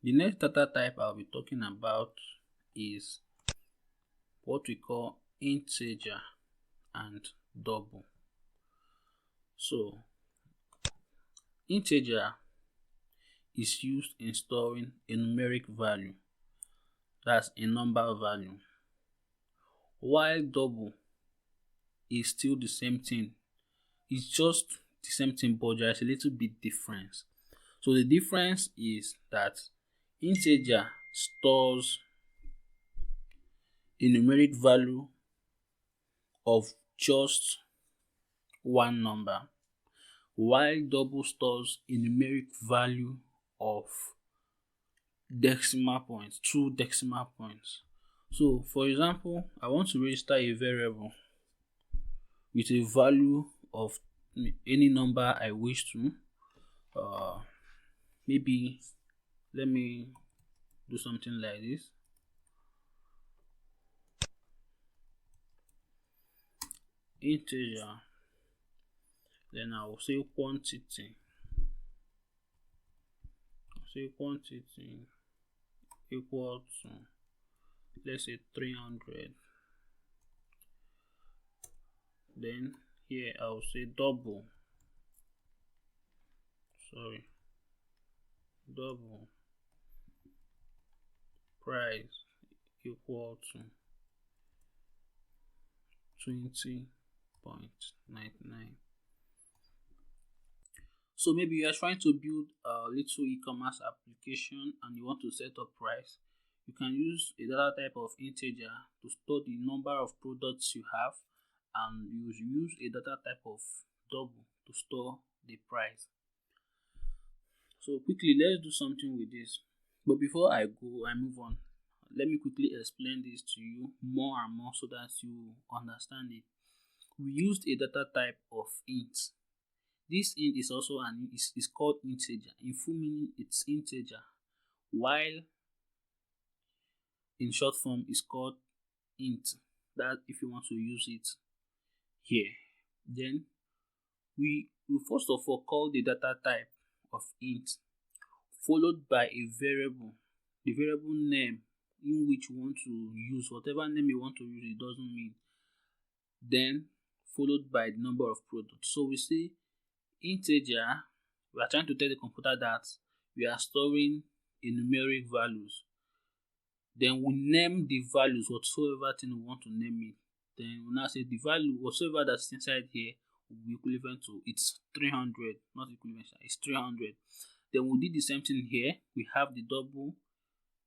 The next data type I'll be talking about is what we call integer and double. So integer is used in storing a numeric value, that's a number value, while double is still the same thing. It's just the same thing, but there's a little bit difference. So the difference is that integer stores a numeric value of just one number, while double stores a numeric value of decimal points, 2 decimal points. So for example, I want to register a variable with a value of any number I wish to. Maybe let me do something like this. Integer, then I will say quantity. Equal to, let's say, 300. Then here I will say double price equal to 20.99. So maybe you are trying to build a little e-commerce application and you want to set up price. You can use a data type of integer to store the number of products you have, and you use a data type of double to store the price. So quickly, let's do something with this. But before I move on, let me quickly explain this to you more and more so that you understand it. We used a data type of int. This int is also is called integer. In full meaning, it's integer, while in short form is called int. That if you want to use it here, then we will first of all call the data type of int, followed by a variable, the variable name in which you want to use, whatever name you want to use, it doesn't mean. Then followed by the number of products. So we say integer, we are trying to tell the computer that we are storing a numeric values. Then we name the values, whatsoever thing we want to name it. Then we now say the value, whatsoever that's inside here, will be equivalent to, it's 300, not equivalent, it's 300. Then we did the same thing here. We have the double,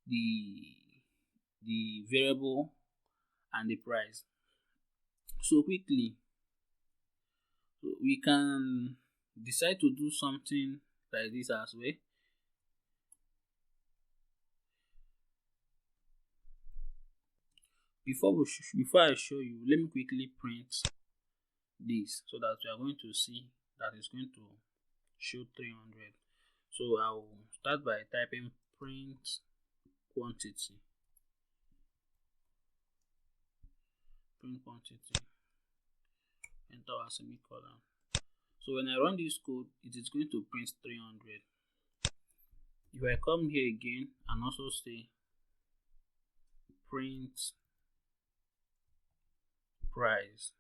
the variable, and the price. So quickly, we can decide to do something like this as well. Before I show you, let me quickly print this so that we are going to see that it's going to show 300. So I will start by typing print quantity. Enter a semicolon. So when I run this code, it is going to print 300. If I come here again and also say print price,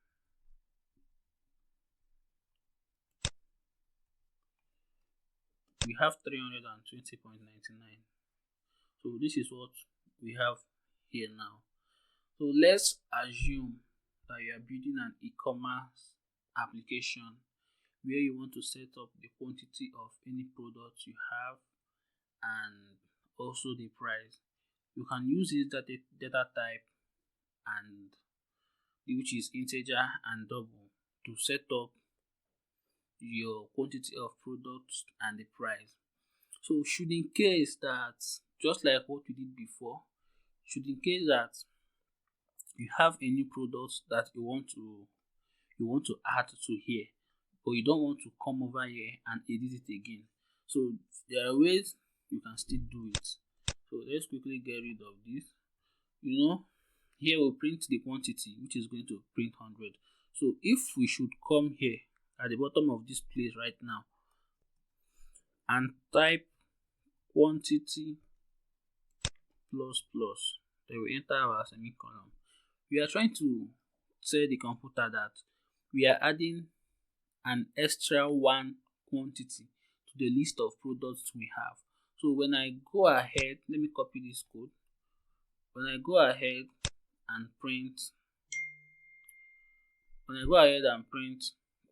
we have 320.99. So this is what we have here now. So let's assume that you are building an e-commerce application where you want to set up the quantity of any product you have and also the price. You can use this data type and which is integer and double to set up your quantity of products and the price. So should in case that, just like what we did before, should in case that you have a new product that you want to add to here, but you don't want to come over here and edit it again. So there are ways you can still do it. So let's quickly get rid of this. Here we'll print the quantity, which is going to print 100. So if we should come here at the bottom of this place right now and type quantity plus plus, then we enter our semicolon. We are trying to tell the computer that we are adding an extra one quantity to the list of products we have. So when I go ahead, let me copy this code. When I go ahead and print,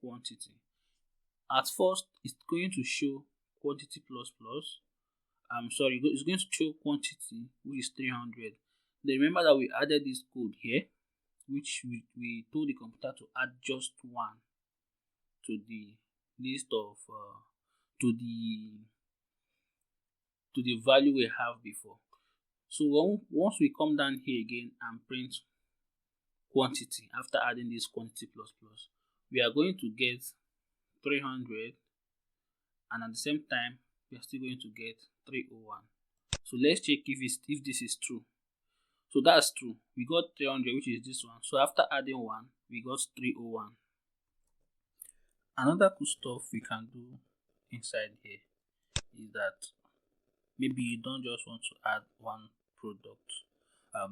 quantity, at first it's going to show quantity plus plus. It's going to show quantity, which is 300. Then remember that we added this code here, which we told the computer to add just one to the list of to the value we have before. So once we come down here again and print quantity after adding this quantity plus plus, we are going to get 300, and at the same time we are still going to get 301. So let's check if this is true. So that's true. We got 300, which is this one. So after adding 1, we got 301. Another cool stuff we can do inside here is that maybe you don't just want to add one product.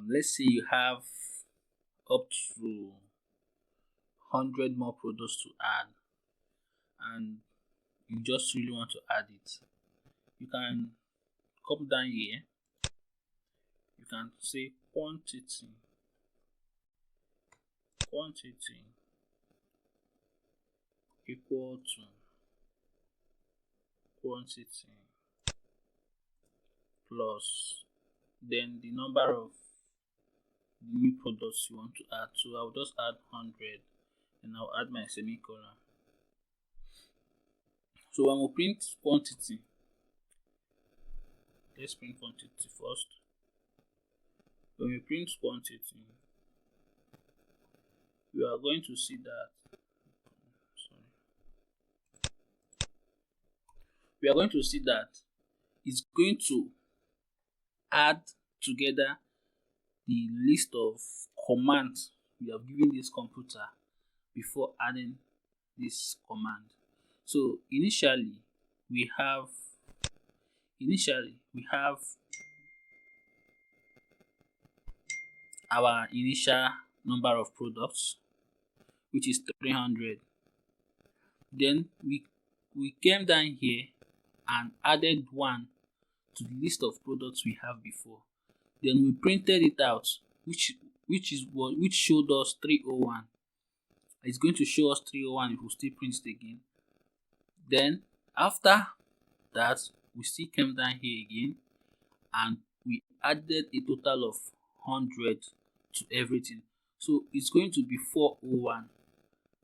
Let's say you have up to 100 more products to add, and you just really want to add it. You can come down here. You can say quantity equal to quantity plus then the number of new products you want to add. So I'll just add 100 and I'll add my semicolon. So when we print quantity, let's print quantity first. When we print quantity, we are going to see that it's going to add together the list of commands we have given this computer before adding this command. So initially we have our initial number of products, which is 300. Then we came down here and added 1 to the list of products we have before. Then we printed it out, which showed us 301. It's going to show us 301 if we still print it again. Then after that, we still came down here again and we added a total of 100 to everything. So it's going to be 401.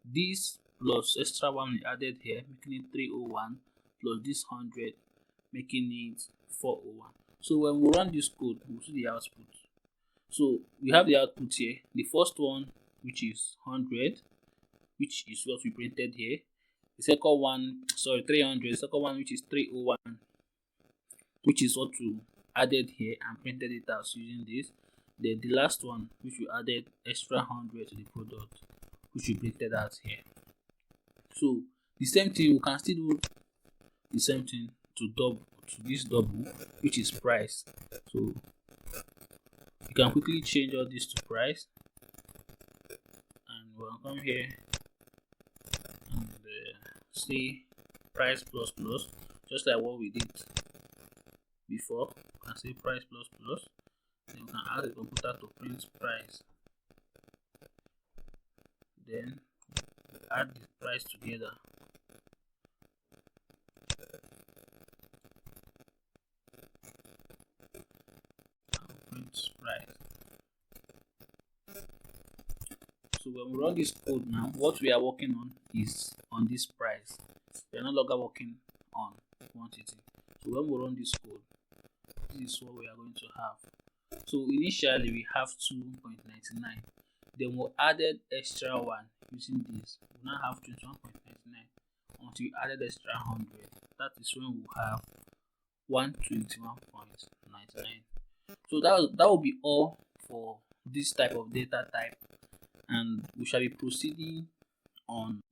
This plus extra 1 we added here, making it 301, plus this 100, making it 401. So when we run this code, we'll see the output. So we have the output here. The first one, which is 100, which is what we printed here. The second one, 300. The second one, which is 301, which is what we added here and printed it out using this. Then the last one, which we added extra 100 to the product, which we printed out here. So the same thing, we can still do the same thing to this double, which is price. So you can quickly change all this to price, and we'll come here and say price plus plus, just like what we did before. You can say price plus plus. Then you can ask the computer to print price. Then add the price together. Price. So when we run this code now, what we are working on is on this price. We are no longer working on quantity. So when we run this code, this is what we are going to have. So initially we have 2.99. Then we added extra 1 using this. We now have 21.99 until we added extra 100. That is when we have 121.99. So that will be all for this type of data type, and we shall be proceeding on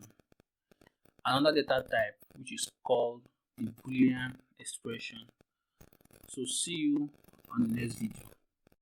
another data type, which is called the Boolean expression. So see you on the next video.